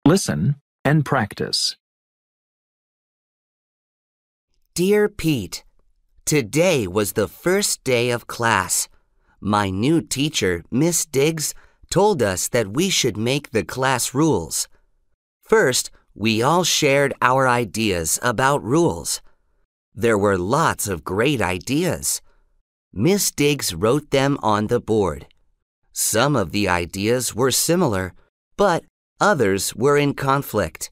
Listen and practice. Dear Pete, today was the first day of class. My new teacher, Miss Diggs, told us that we should make the class rules. First, we all shared our ideas about rules. There were lots of great ideas. Miss Diggs wrote them on the board. Some of the ideas were similar, but others were in conflict.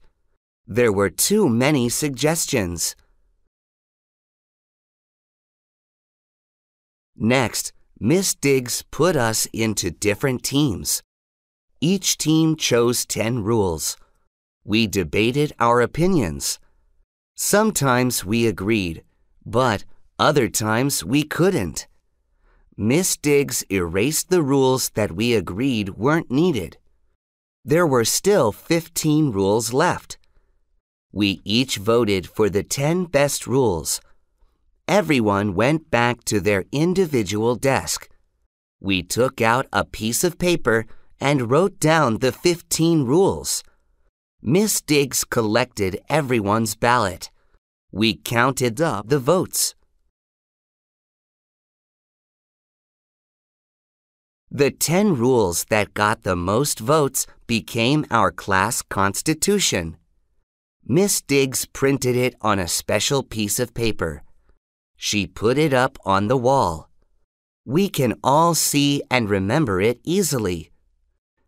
There were too many suggestions. Next, Miss Diggs put us into different teams. Each team chose 10 rules. We debated our opinions. Sometimes we agreed, but other times we couldn't. Miss Diggs erased the rules that we agreed weren't needed. There were still 15 rules left. We each voted for the 10 best rules. Everyone went back to their individual desk. We took out a piece of paper and wrote down the 15 rules. Miss Diggs collected everyone's ballot. We counted up the votes. The 10 rules that got the most votes became our class constitution. Miss Diggs printed it on a special piece of paper. She put it up on the wall. We can all see and remember it easily.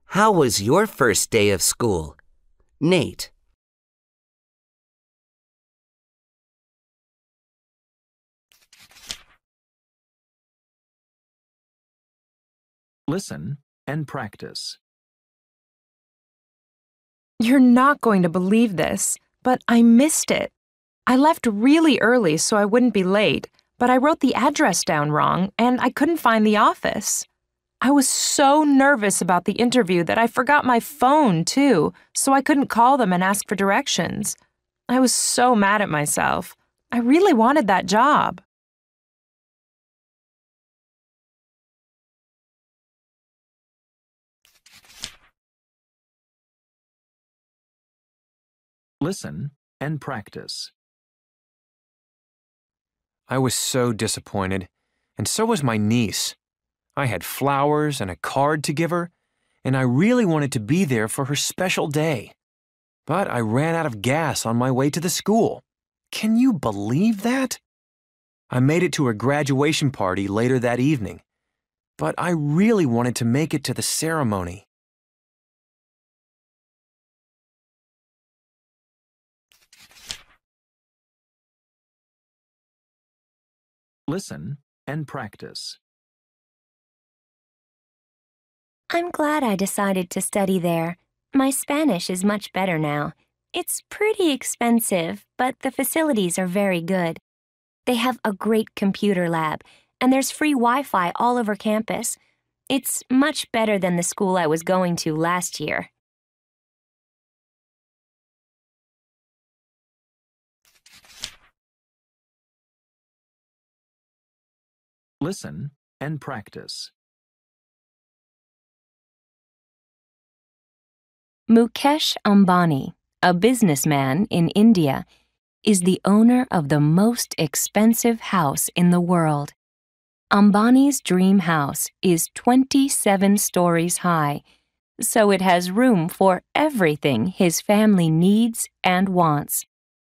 How was your first day of school? Nate. Listen and practice. You're not going to believe this, but I missed it. I left really early so I wouldn't be late, but I wrote the address down wrong and I couldn't find the office. I was so nervous about the interview that I forgot my phone, too, so I couldn't call them and ask for directions. I was so mad at myself. I really wanted that job. Listen and practice. I was so disappointed, and so was my niece. I had flowers and a card to give her, and I really wanted to be there for her special day. But I ran out of gas on my way to the school. Can you believe that? I made it to her graduation party later that evening, but I really wanted to make it to the ceremony. Listen and practice. I'm glad I decided to study there. My Spanish is much better now. It's pretty expensive, but the facilities are very good. They have a great computer lab, and there's free Wi-Fi all over campus. It's much better than the school I was going to last year. Listen and practice. Mukesh Ambani, a businessman in India, is the owner of the most expensive house in the world. Ambani's dream house is 27 stories high, so it has room for everything his family needs and wants.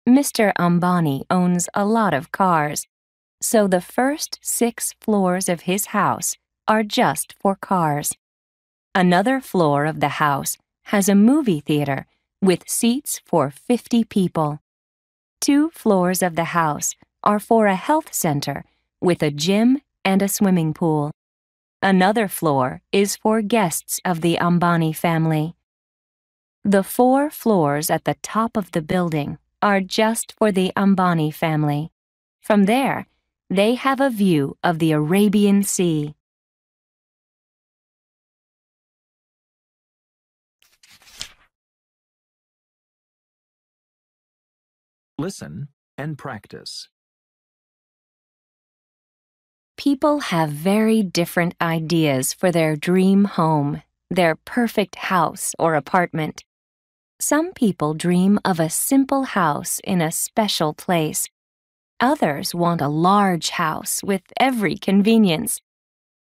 Mr. Ambani owns a lot of cars, so the first 6 floors of his house are just for cars. Another floor of the house has a movie theater with seats for 50 people. 2 floors of the house are for a health center with a gym and a swimming pool. Another floor is for guests of the Ambani family. The 4 floors at the top of the building are just for the Ambani family. From there, they have a view of the Arabian Sea. Listen and practice. People have very different ideas for their dream home, their perfect house or apartment. Some people dream of a simple house in a special place. Others want a large house with every convenience.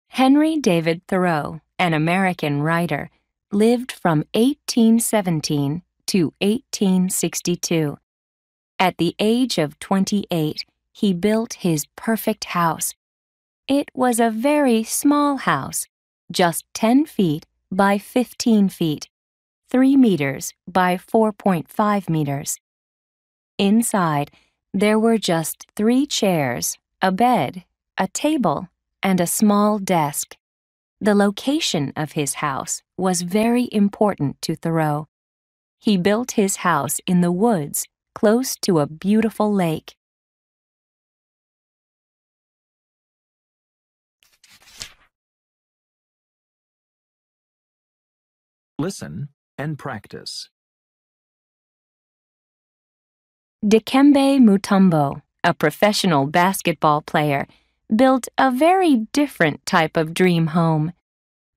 Henry David Thoreau, an American writer, lived from 1817 to 1862. At the age of 28, he built his perfect house. It was a very small house, just 10 feet by 15 feet, 3 meters by 4.5 meters. Inside, there were just 3 chairs, a bed, a table, and a small desk. The location of his house was very important to Thoreau. He built his house in the woods, close to a beautiful lake. Listen and practice. Dikembe Mutombo, a professional basketball player, built a very different type of dream home.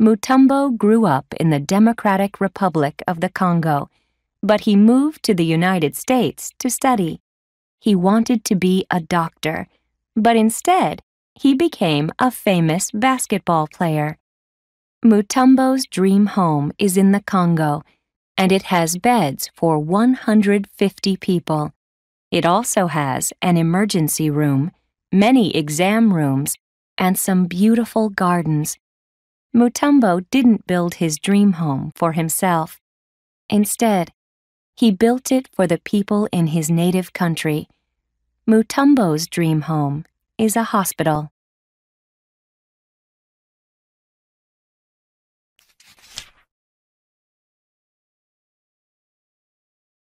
Mutombo grew up in the Democratic Republic of the Congo, but he moved to the United States to study. He wanted to be a doctor, but instead, he became a famous basketball player. Mutombo's dream home is in the Congo, and it has beds for 150 people. It also has an emergency room, many exam rooms, and some beautiful gardens. Mutombo didn't build his dream home for himself. Instead, he built it for the people in his native country. Mutombo's dream home is a hospital.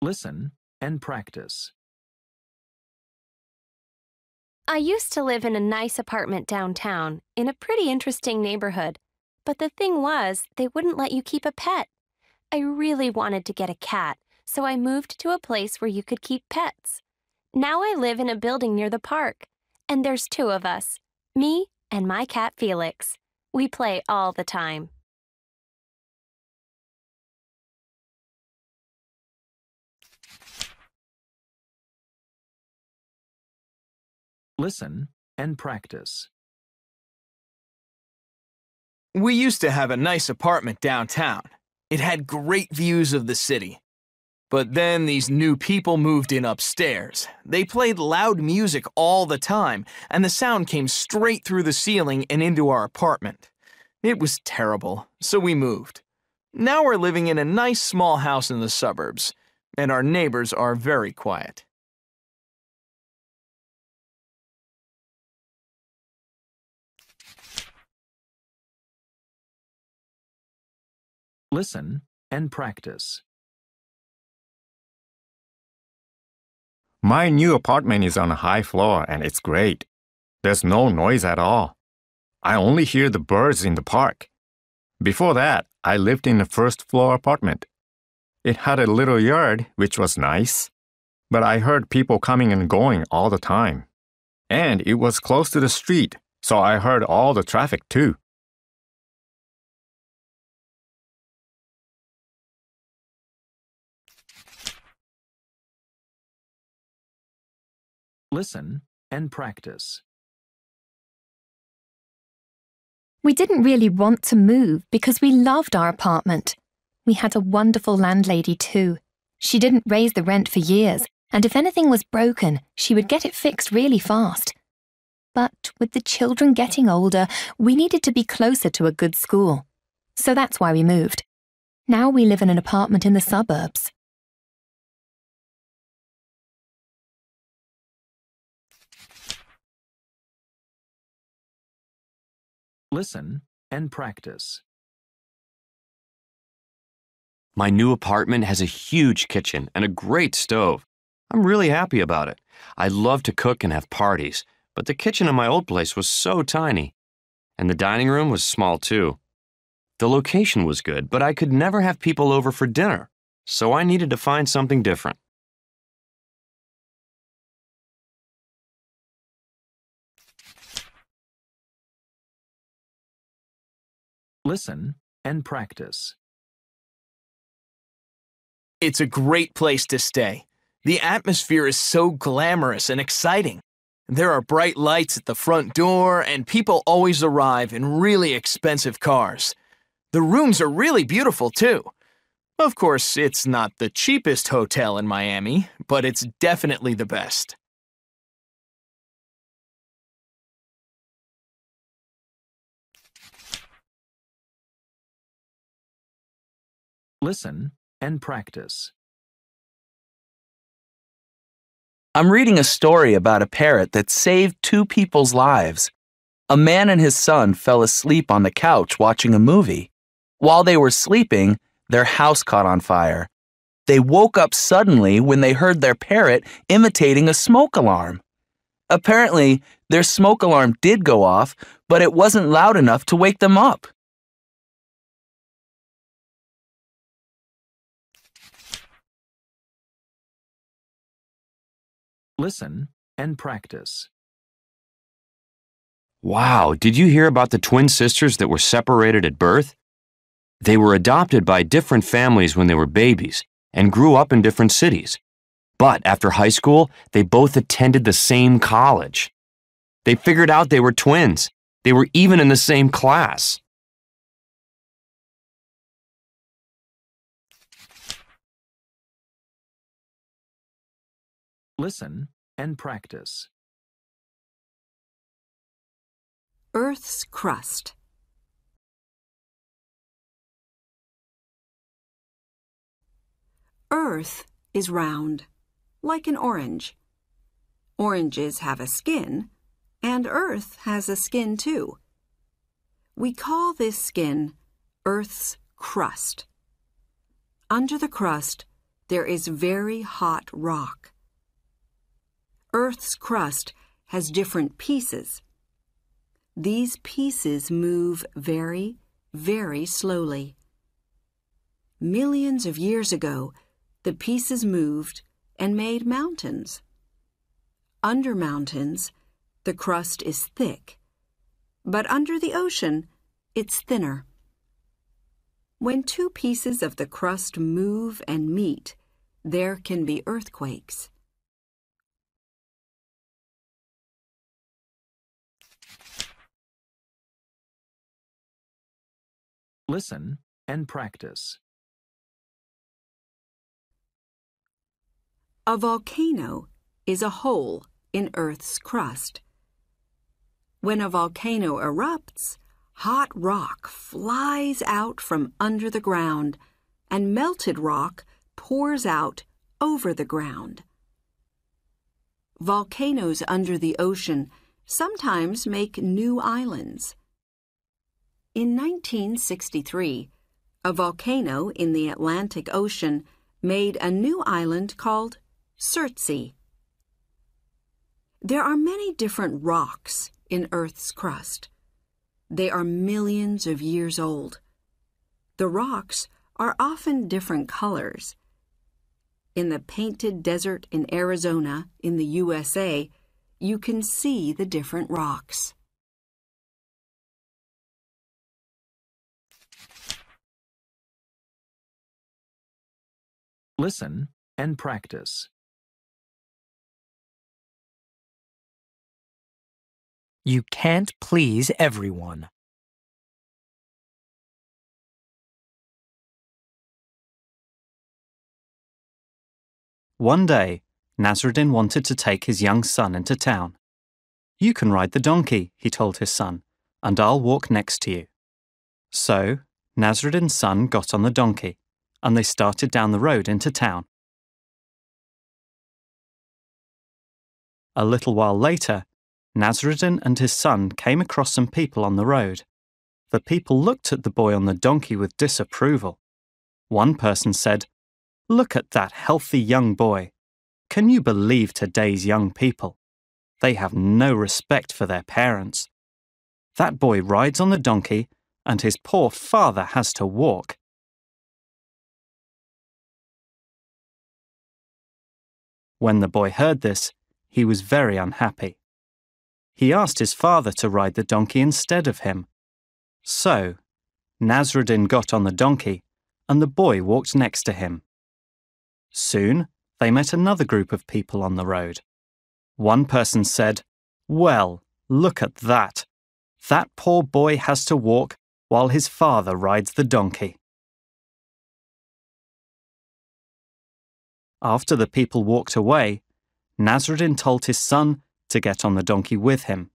Listen and practice. I used to live in a nice apartment downtown, in a pretty interesting neighborhood. But the thing was, they wouldn't let you keep a pet. I really wanted to get a cat, so I moved to a place where you could keep pets. Now I live in a building near the park, and there's 2 of us, me and my cat Felix. We play all the time. Listen and practice. We used to have a nice apartment downtown. It had great views of the city. But then these new people moved in upstairs. They played loud music all the time, and the sound came straight through the ceiling and into our apartment. It was terrible, so we moved. Now we're living in a nice small house in the suburbs, and our neighbors are very quiet. Listen and practice. My new apartment is on a high floor and it's great. There's no noise at all. I only hear the birds in the park. Before that, I lived in a first-floor apartment. It had a little yard, which was nice, but I heard people coming and going all the time. And it was close to the street, so I heard all the traffic too. Listen and practice. We didn't really want to move because we loved our apartment. We had a wonderful landlady too. She didn't raise the rent for years, and if anything was broken, she would get it fixed really fast. But with the children getting older, we needed to be closer to a good school. So that's why we moved. Now we live in an apartment in the suburbs. Listen and practice. My new apartment has a huge kitchen and a great stove. I'm really happy about it. I love to cook and have parties, but the kitchen in my old place was so tiny. And the dining room was small too. The location was good, but I could never have people over for dinner, so I needed to find something different. Listen and practice. It's a great place to stay. The atmosphere is so glamorous and exciting. There are bright lights at the front door, and people always arrive in really expensive cars. The rooms are really beautiful, too. Of course, it's not the cheapest hotel in Miami, but it's definitely the best. Listen and practice. I'm reading a story about a parrot that saved two people's lives. A man and his son fell asleep on the couch watching a movie. While they were sleeping, their house caught on fire. They woke up suddenly when they heard their parrot imitating a smoke alarm. Apparently, their smoke alarm did go off, but it wasn't loud enough to wake them up. Listen and practice. Wow, did you hear about the twin sisters that were separated at birth? They were adopted by different families when they were babies and grew up in different cities. But after high school, they both attended the same college. They figured out they were twins. They were even in the same class. Listen and practice. Earth's crust. Earth is round, like an orange. Oranges have a skin, and Earth has a skin too. We call this skin Earth's crust. Under the crust, there is very hot rock. Earth's crust has different pieces. These pieces move very, very slowly. Millions of years ago, the pieces moved and made mountains. Under mountains, the crust is thick, but under the ocean, it's thinner. When two pieces of the crust move and meet, there can be earthquakes. Listen and practice. A volcano is a hole in Earth's crust. When a volcano erupts, hot rock flies out from under the ground, and melted rock pours out over the ground. Volcanoes under the ocean sometimes make new islands. In 1963, a volcano in the Atlantic Ocean made a new island called Surtsey. There are many different rocks in Earth's crust. They are millions of years old. The rocks are often different colors. In the Painted Desert in Arizona, in the USA, you can see the different rocks. Listen and practice. You can't please everyone. One day, Nasruddin wanted to take his young son into town. "You can ride the donkey," he told his son, "and I'll walk next to you." So, Nasruddin's son got on the donkey, and they started down the road into town. A little while later, Nasruddin and his son came across some people on the road. The people looked at the boy on the donkey with disapproval. One person said, "Look at that healthy young boy. Can you believe today's young people? They have no respect for their parents. That boy rides on the donkey, and his poor father has to walk." When the boy heard this, he was very unhappy. He asked his father to ride the donkey instead of him. So, Nasruddin got on the donkey, and the boy walked next to him. Soon, they met another group of people on the road. One person said, "Well, look at that. That poor boy has to walk while his father rides the donkey." After the people walked away, Nasruddin told his son to get on the donkey with him.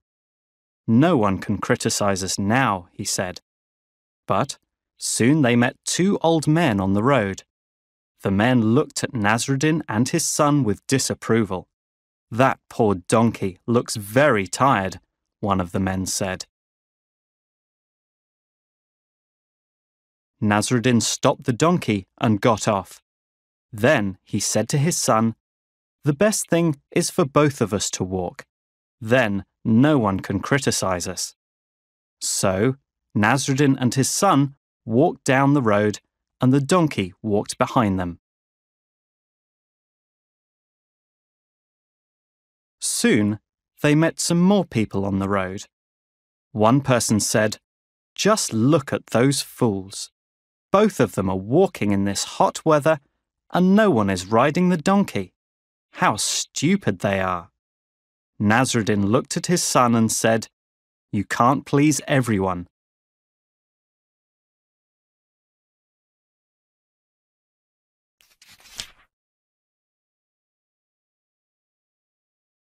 "No one can criticize us now," he said. But soon they met two old men on the road. The men looked at Nasruddin and his son with disapproval. "That poor donkey looks very tired," one of the men said. Nasruddin stopped the donkey and got off. Then he said to his son, "The best thing is for both of us to walk. Then no one can criticize us." So Nasruddin and his son walked down the road and the donkey walked behind them. Soon they met some more people on the road. One person said, "Just look at those fools. Both of them are walking in this hot weather and no one is riding the donkey. How stupid they are." Nasruddin looked at his son and said, "You can't please everyone."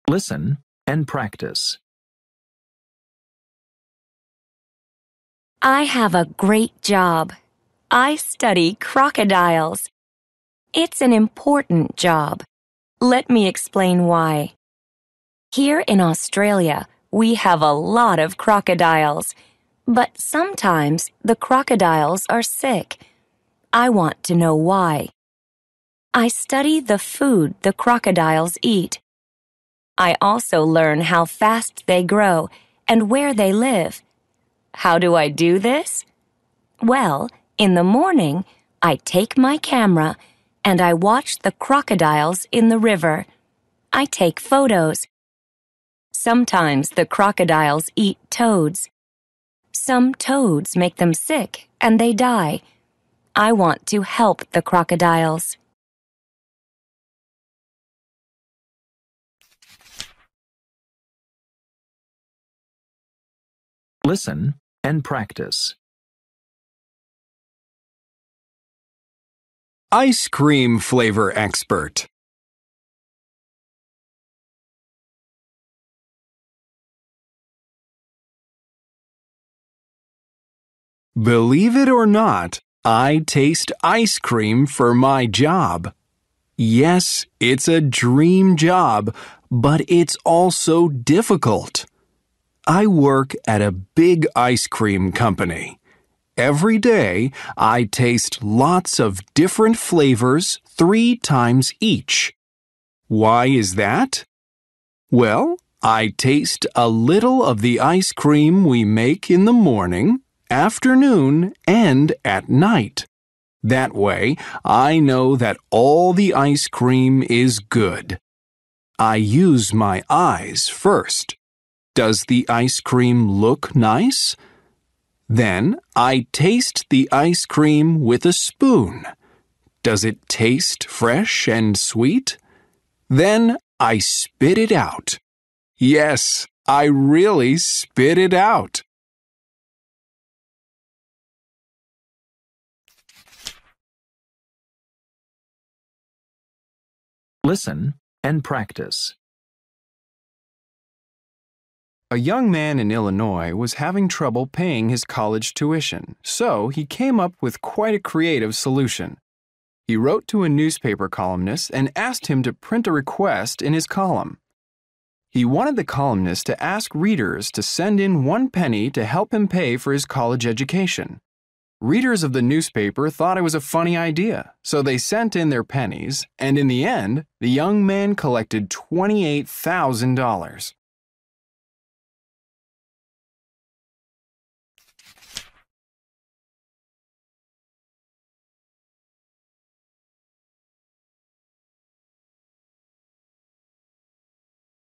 Listen and practice. I have a great job. I study crocodiles. It's an important job. Let me explain why. Here in Australia, we have a lot of crocodiles, but sometimes the crocodiles are sick. I want to know why. I study the food the crocodiles eat. I also learn how fast they grow and where they live. How do I do this? Well, in the morning, I take my camera and I watch the crocodiles in the river. I take photos. Sometimes the crocodiles eat toads. Some toads make them sick and they die. I want to help the crocodiles. Listen and practice. Ice cream flavor expert. Believe it or not, I taste ice cream for my job. Yes, it's a dream job, but it's also difficult. I work at a big ice cream company. Every day, I taste lots of different flavors 3 times each. Why is that? Well, I taste a little of the ice cream we make in the morning, afternoon, and at night. That way, I know that all the ice cream is good. I use my eyes first. Does the ice cream look nice? Then I taste the ice cream with a spoon. Does it taste fresh and sweet? Then I spit it out. Yes, I really spit it out. Listen and practice. A young man in Illinois was having trouble paying his college tuition, so he came up with quite a creative solution. He wrote to a newspaper columnist and asked him to print a request in his column. He wanted the columnist to ask readers to send in 1 penny to help him pay for his college education. Readers of the newspaper thought it was a funny idea, so they sent in their pennies, and in the end, the young man collected $28,000.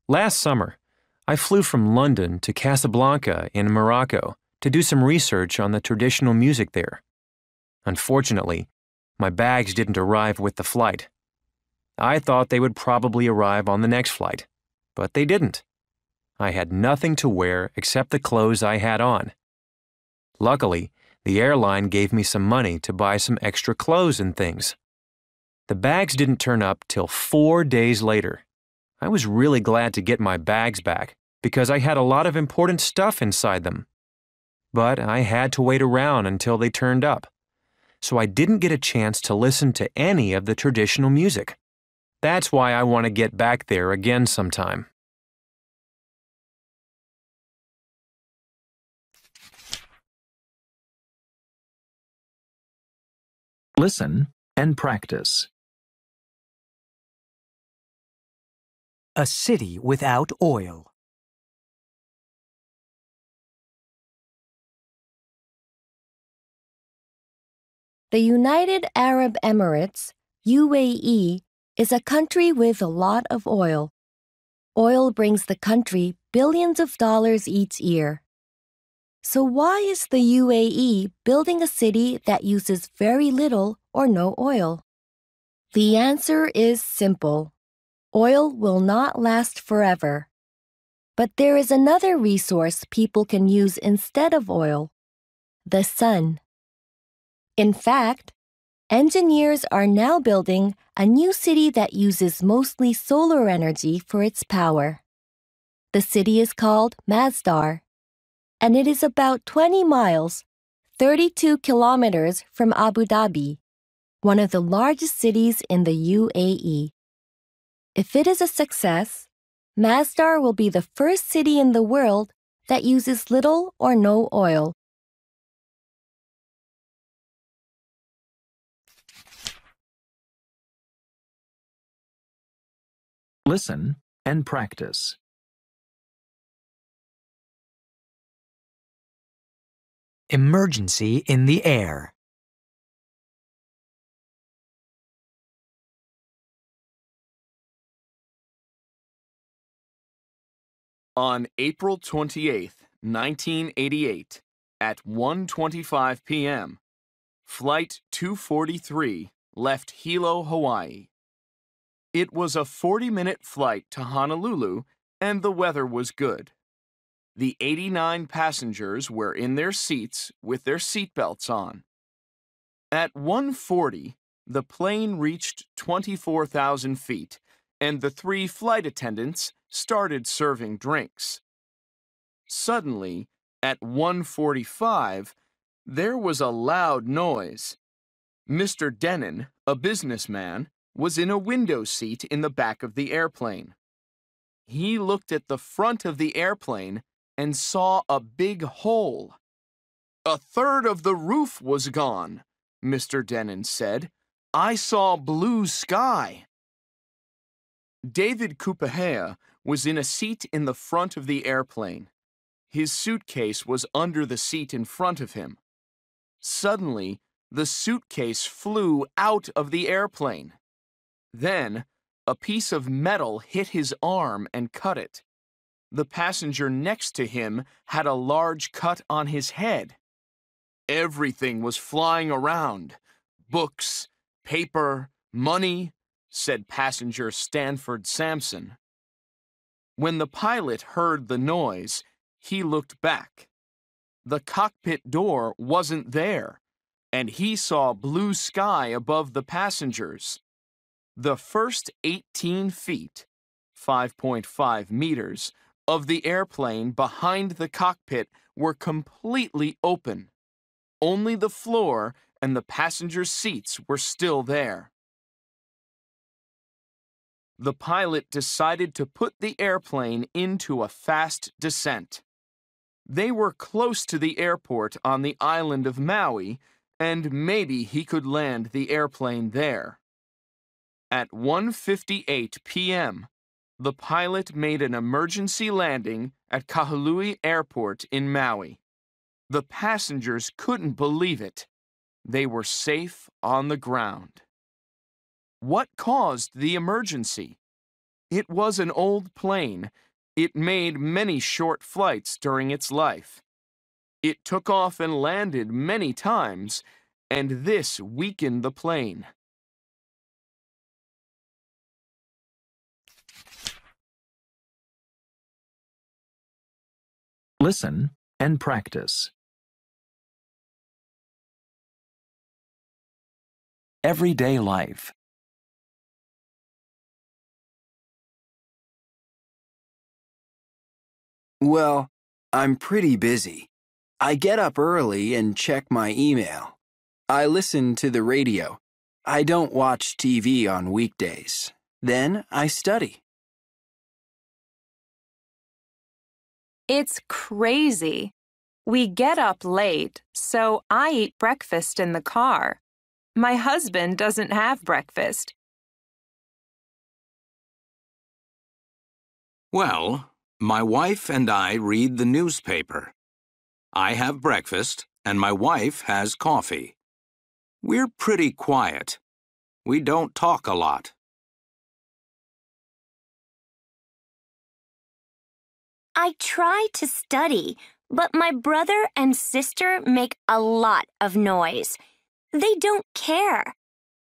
Last summer, I flew from London to Casablanca in Morocco to do some research on the traditional music there. Unfortunately, my bags didn't arrive with the flight. I thought they would probably arrive on the next flight, but they didn't. I had nothing to wear except the clothes I had on. Luckily, the airline gave me some money to buy some extra clothes and things. The bags didn't turn up till 4 days later. I was really glad to get my bags back because I had a lot of important stuff inside them. But I had to wait around until they turned up, so I didn't get a chance to listen to any of the traditional music. That's why I want to get back there again sometime. Listen and practice. A city without oil. The United Arab Emirates, UAE, is a country with a lot of oil. Oil brings the country billions of dollars each year. So why is the UAE building a city that uses very little or no oil? The answer is simple. Oil will not last forever. But there is another resource people can use instead of oil: the sun. In fact, engineers are now building a new city that uses mostly solar energy for its power. The city is called Masdar, and it is about 20 miles, 32 kilometers from Abu Dhabi, one of the largest cities in the UAE. If it is a success, Masdar will be the first city in the world that uses little or no oil. Listen and practice. Emergency in the air. On April 28, 1988, at 1:25 p.m., Flight 243 left Hilo, Hawaii. It was a 40-minute flight to Honolulu, and the weather was good. The 89 passengers were in their seats with their seatbelts on. At 1:40, the plane reached 24,000 feet, and the 3 flight attendants started serving drinks. Suddenly, at 1:45, there was a loud noise. Mr. Denon, a businessman, was in a window seat in the back of the airplane. He looked at the front of the airplane and saw a big hole. "A third of the roof was gone," Mr. Denon said. "I saw blue sky." David Kupahea was in a seat in the front of the airplane. His suitcase was under the seat in front of him. Suddenly, the suitcase flew out of the airplane. Then, a piece of metal hit his arm and cut it. The passenger next to him had a large cut on his head. "Everything was flying around. Books, paper, money," said passenger Stanford Sampson. When the pilot heard the noise, he looked back. The cockpit door wasn't there, and he saw blue sky above the passengers. The first 18 feet, 5.5 meters, of the airplane behind the cockpit were completely open. Only the floor and the passenger seats were still there. The pilot decided to put the airplane into a fast descent. They were close to the airport on the island of Maui, and maybe he could land the airplane there. At 1:58 p.m., the pilot made an emergency landing at Kahului Airport in Maui. The passengers couldn't believe it. They were safe on the ground. What caused the emergency? It was an old plane. It made many short flights during its life. It took off and landed many times, and this weakened the plane. Listen and practice. Everyday life. Well, I'm pretty busy. I get up early and check my email. I listen to the radio. I don't watch TV on weekdays. Then I study. It's crazy. We get up late, so I eat breakfast in the car. My husband doesn't have breakfast. Well, my wife and I read the newspaper. I have breakfast, and my wife has coffee. We're pretty quiet. We don't talk a lot. I try to study, but my brother and sister make a lot of noise. They don't care.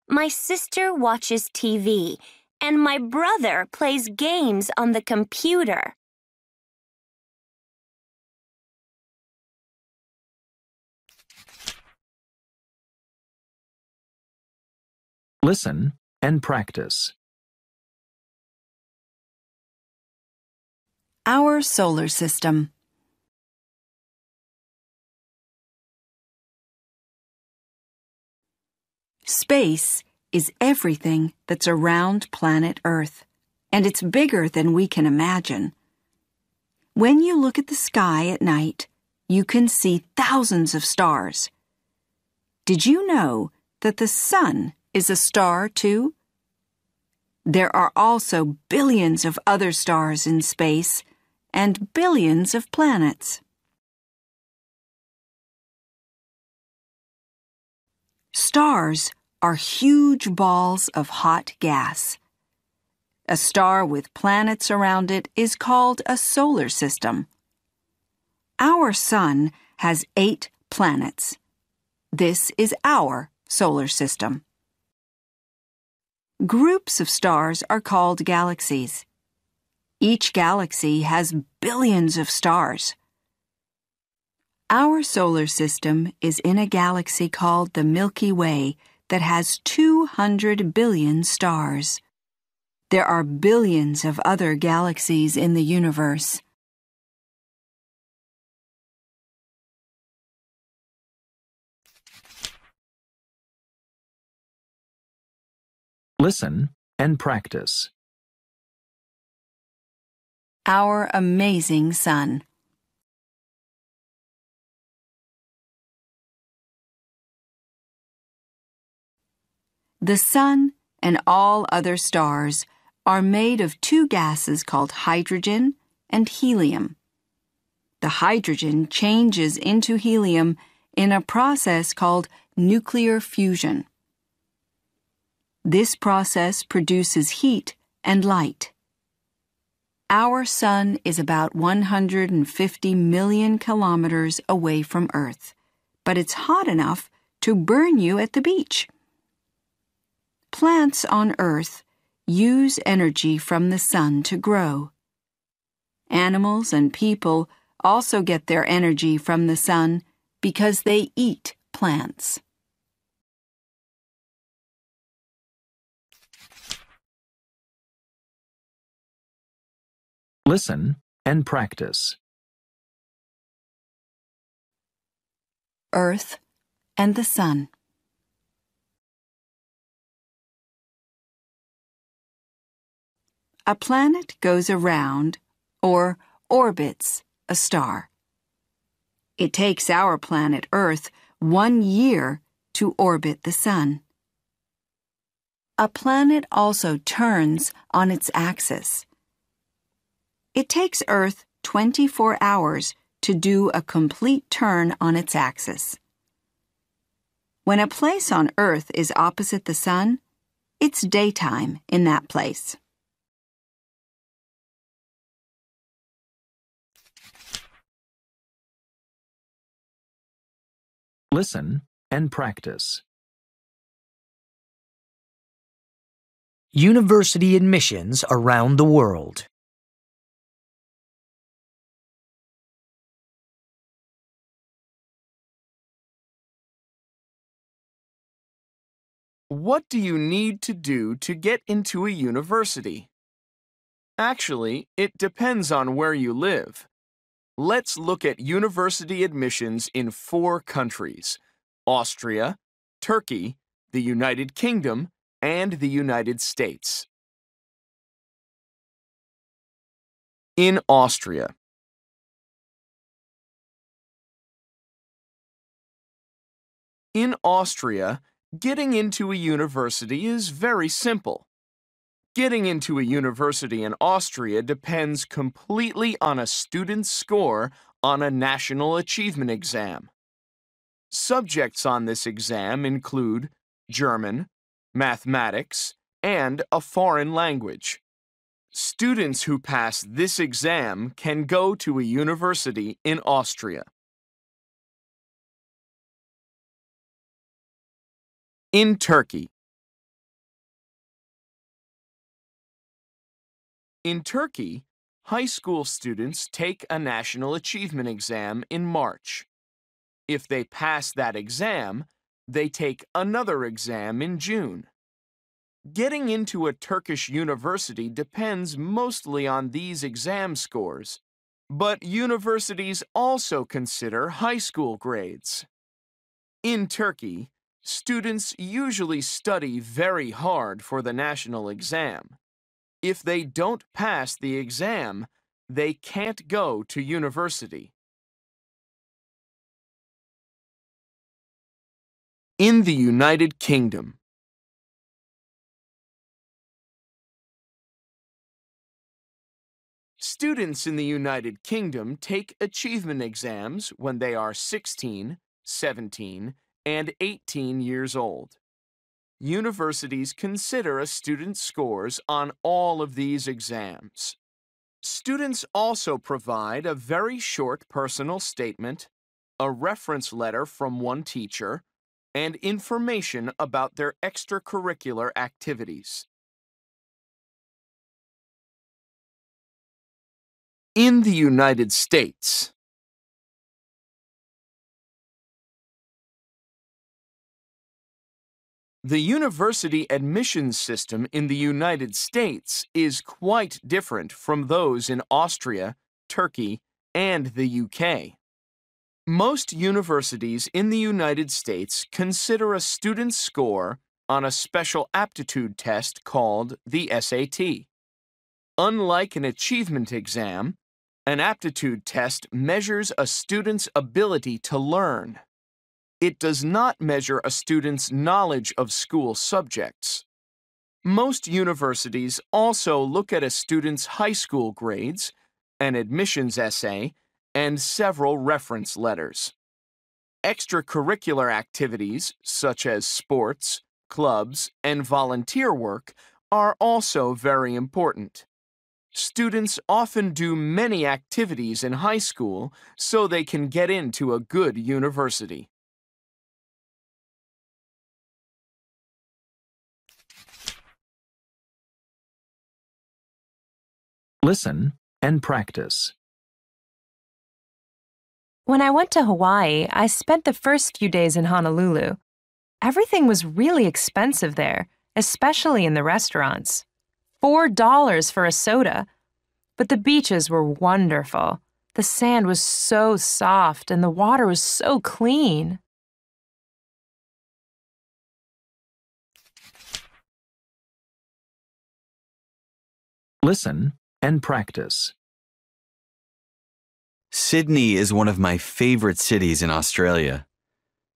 My sister watches TV, and my brother plays games on the computer. Listen and practice. Our solar system. Space is everything that's around planet Earth, and it's bigger than we can imagine. When you look at the sky at night, you can see thousands of stars. Did you know that the sun is a star too? There are also billions of other stars in space and billions of planets. Stars are huge balls of hot gas. A star with planets around it is called a solar system. Our sun has 8 planets. This is our solar system. Groups of stars are called galaxies. Each galaxy has billions of stars. Our solar system is in a galaxy called the Milky Way that has 200 billion stars. There are billions of other galaxies in the universe. Listen and practice. Our amazing sun. The sun and all other stars are made of 2 gases called hydrogen and helium. The hydrogen changes into helium in a process called nuclear fusion. This process produces heat and light. Our sun is about 150 million kilometers away from Earth, but it's hot enough to burn you at the beach. Plants on Earth use energy from the sun to grow. Animals and people also get their energy from the sun because they eat plants. Listen and practice. Earth and the sun. A planet goes around, or orbits, a star. It takes our planet Earth 1 year to orbit the sun. A planet also turns on its axis. It takes Earth 24 hours to do a complete turn on its axis. When a place on Earth is opposite the sun, it's daytime in that place. Listen and practice. University admissions around the world. What do you need to do to get into a university? Actually, it depends on where you live. Let's look at university admissions in 4 countries: Austria, Turkey, the United Kingdom, and the United States. In Austria. In Austria, getting into a university is very simple. Getting into a university in Austria depends completely on a student's score on a national achievement exam. Subjects on this exam include German, mathematics, and a foreign language. Students who pass this exam can go to a university in Austria. In Turkey. In Turkey, high school students take a national achievement exam in March. If they pass that exam, they take another exam in June. Getting into a Turkish university depends mostly on these exam scores, but universities also consider high school grades. In Turkey, students usually study very hard for the national exam. If they don't pass the exam, they can't go to university. In the United Kingdom. Students in the United Kingdom take achievement exams when they are 16, 17, and 18 years old. Universities consider a student's scores on all of these exams. Students also provide a very short personal statement, a reference letter from one teacher, and information about their extracurricular activities. In the United States. The university admissions system in the United States is quite different from those in Austria, Turkey, and the UK. Most universities in the United States consider a student's score on a special aptitude test called the SAT. Unlike an achievement exam, an aptitude test measures a student's ability to learn. It does not measure a student's knowledge of school subjects. Most universities also look at a student's high school grades, an admissions essay, and several reference letters. Extracurricular activities, such as sports, clubs, and volunteer work, are also very important. Students often do many activities in high school so they can get into a good university. Listen and practice. When I went to Hawaii, I spent the first few days in Honolulu. Everything was really expensive there, especially in the restaurants. $4 for a soda. But the beaches were wonderful. The sand was so soft and the water was so clean. Listen and practice. Sydney is one of my favorite cities in Australia.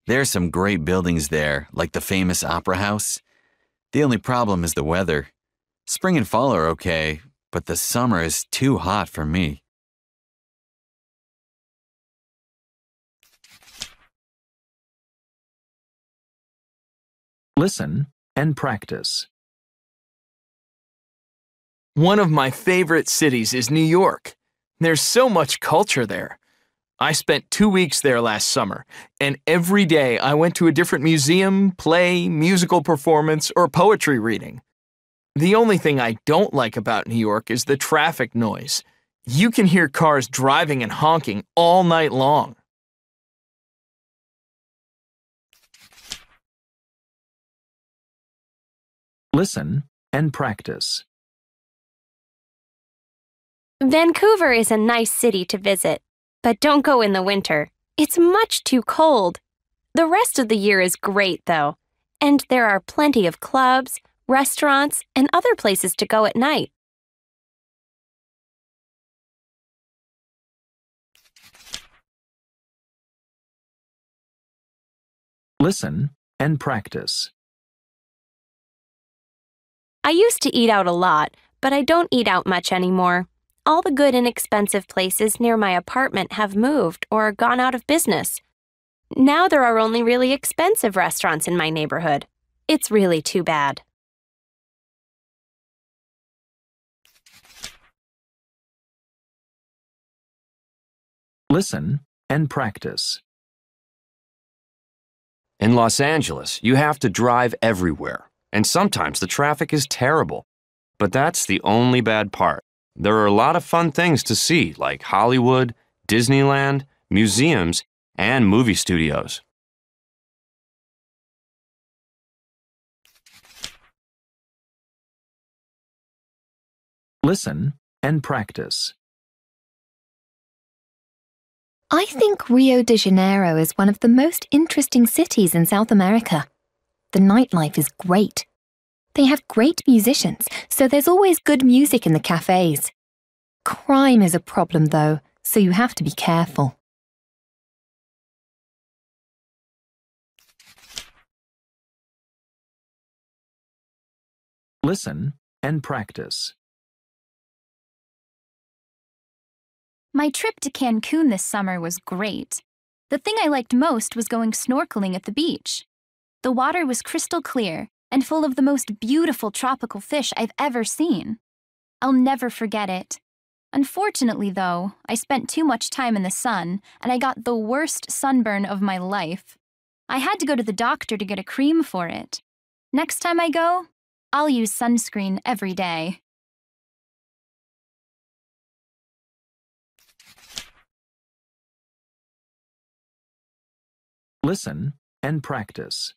There are some great buildings there, like the famous Opera House. The only problem is the weather. Spring and fall are okay, but the summer is too hot for me. Listen and practice. One of my favorite cities is New York. There's so much culture there. I spent 2 weeks there last summer, and every day I went to a different museum, play, musical performance, or poetry reading. The only thing I don't like about New York is the traffic noise. You can hear cars driving and honking all night long. Listen and practice. Vancouver is a nice city to visit, but don't go in the winter. It's much too cold. The rest of the year is great, though, and there are plenty of clubs, restaurants, and other places to go at night. Listen and practice. I used to eat out a lot, but I don't eat out much anymore. All the good and expensive places near my apartment have moved or gone out of business. Now there are only really expensive restaurants in my neighborhood. It's really too bad. Listen and practice. In Los Angeles, you have to drive everywhere, and sometimes the traffic is terrible. But that's the only bad part. There are a lot of fun things to see, like Hollywood, Disneyland, museums, and movie studios. Listen and practice. I think Rio de Janeiro is one of the most interesting cities in South America. The nightlife is great. They have great musicians, so there's always good music in the cafes. Crime is a problem, though, so you have to be careful. Listen and practice. My trip to Cancun this summer was great. The thing I liked most was going snorkeling at the beach. The water was crystal clear and full of the most beautiful tropical fish I've ever seen. I'll never forget it. Unfortunately, though, I spent too much time in the sun and I got the worst sunburn of my life. I had to go to the doctor to get a cream for it. Next time I go, I'll use sunscreen every day. Listen and practice.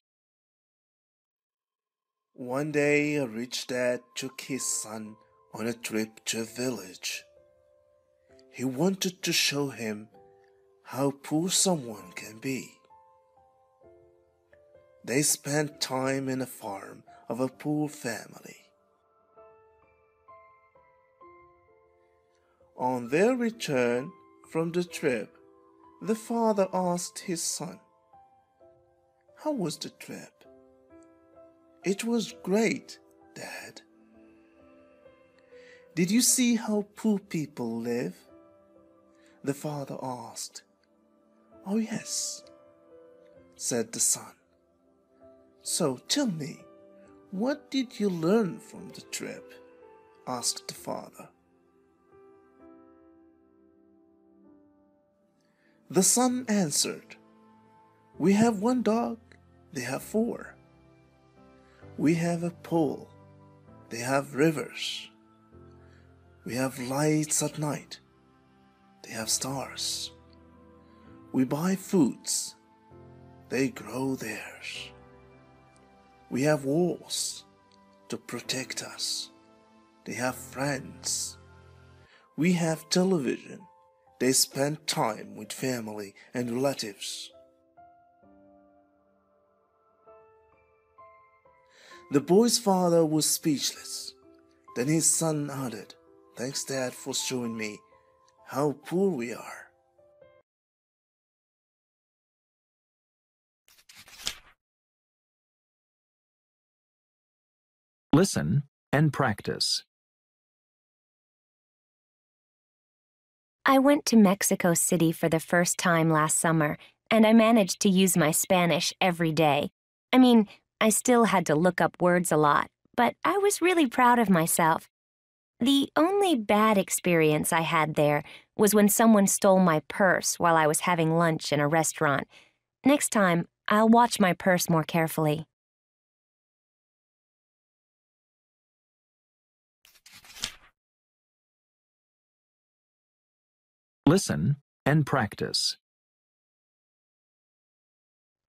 One day, a rich dad took his son on a trip to a village. He wanted to show him how poor someone can be. They spent time in a farm of a poor family. On their return from the trip, the father asked his son, "How was the trip?" "It was great, Dad." "Did you see how poor people live?" the father asked. "Oh, yes," said the son. "So tell me, what did you learn from the trip?" asked the father. The son answered, "We have one dog, they have four. We have a pool, they have rivers. We have lights at night, they have stars. We buy foods, they grow theirs. We have walls to protect us, they have friends. We have television, they spend time with family and relatives." The boy's father was speechless. Then his son added, "Thanks, Dad, for showing me how poor we are." Listen and practice. I went to Mexico City for the first time last summer, and I managed to use my Spanish every day. I mean, I still had to look up words a lot, but I was really proud of myself. The only bad experience I had there was when someone stole my purse while I was having lunch in a restaurant. Next time, I'll watch my purse more carefully. Listen and practice.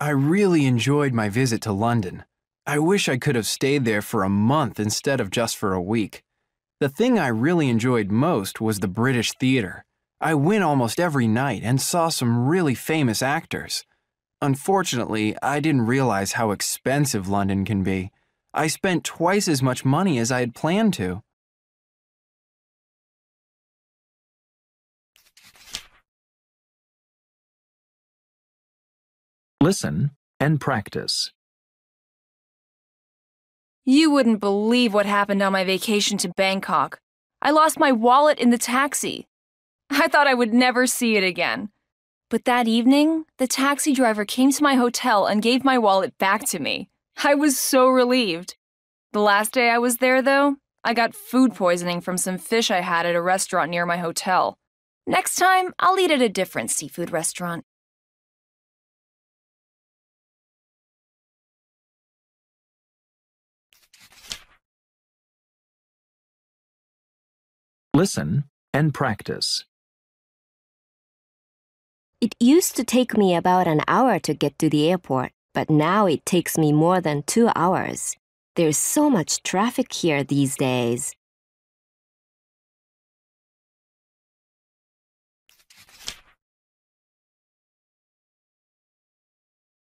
I really enjoyed my visit to London. I wish I could have stayed there for a month instead of just for a week. The thing I really enjoyed most was the British theater. I went almost every night and saw some really famous actors. Unfortunately, I didn't realize how expensive London can be. I spent twice as much money as I had planned to. Listen and practice. You wouldn't believe what happened on my vacation to Bangkok. I lost my wallet in the taxi. I thought I would never see it again. But that evening, the taxi driver came to my hotel and gave my wallet back to me. I was so relieved. The last day I was there, though, I got food poisoning from some fish I had at a restaurant near my hotel. Next time, I'll eat at a different seafood restaurant. Listen and practice. It used to take me about an hour to get to the airport, but now it takes me more than 2 hours. There's so much traffic here these days.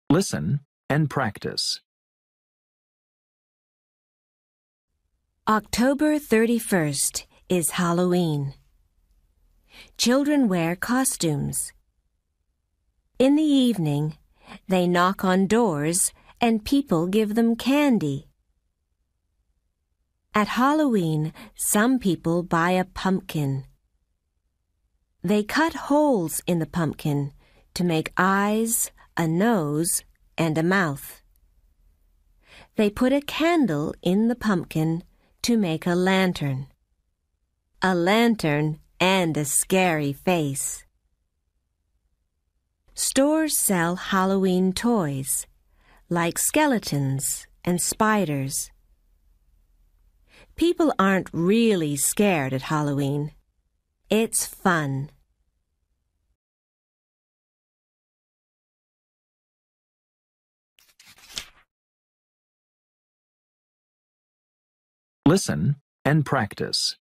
Listen and practice. October 31st is Halloween. Children wear costumes. In the evening, they knock on doors and people give them candy. At Halloween, some people buy a pumpkin. They cut holes in the pumpkin to make eyes, a nose, and a mouth. They put a candle in the pumpkin to make a lantern. A lantern and a scary face. Stores sell Halloween toys, like skeletons and spiders. People aren't really scared at Halloween. It's fun. Listen and practice.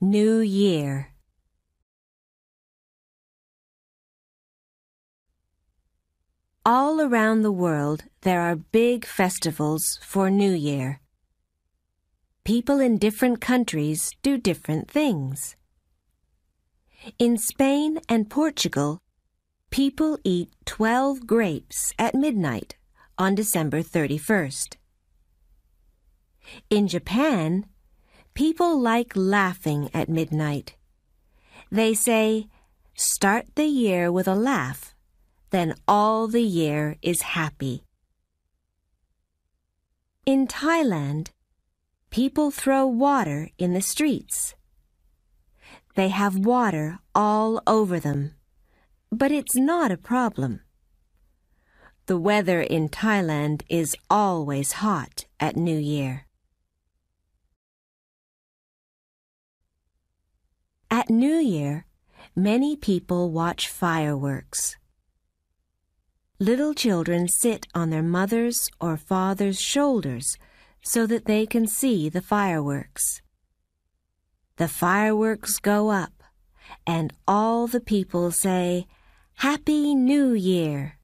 New Year. All around the world, there are big festivals for New Year. People in different countries do different things. In Spain and Portugal, people eat 12 grapes at midnight on December 31st. In Japan, people like laughing at midnight. They say, "Start the year with a laugh, then all the year is happy." In Thailand, people throw water in the streets. They have water all over them, but it's not a problem. The weather in Thailand is always hot at New Year. At New Year, many people watch fireworks. Little children sit on their mother's or father's shoulders so that they can see the fireworks. The fireworks go up, and all the people say, "Happy New Year."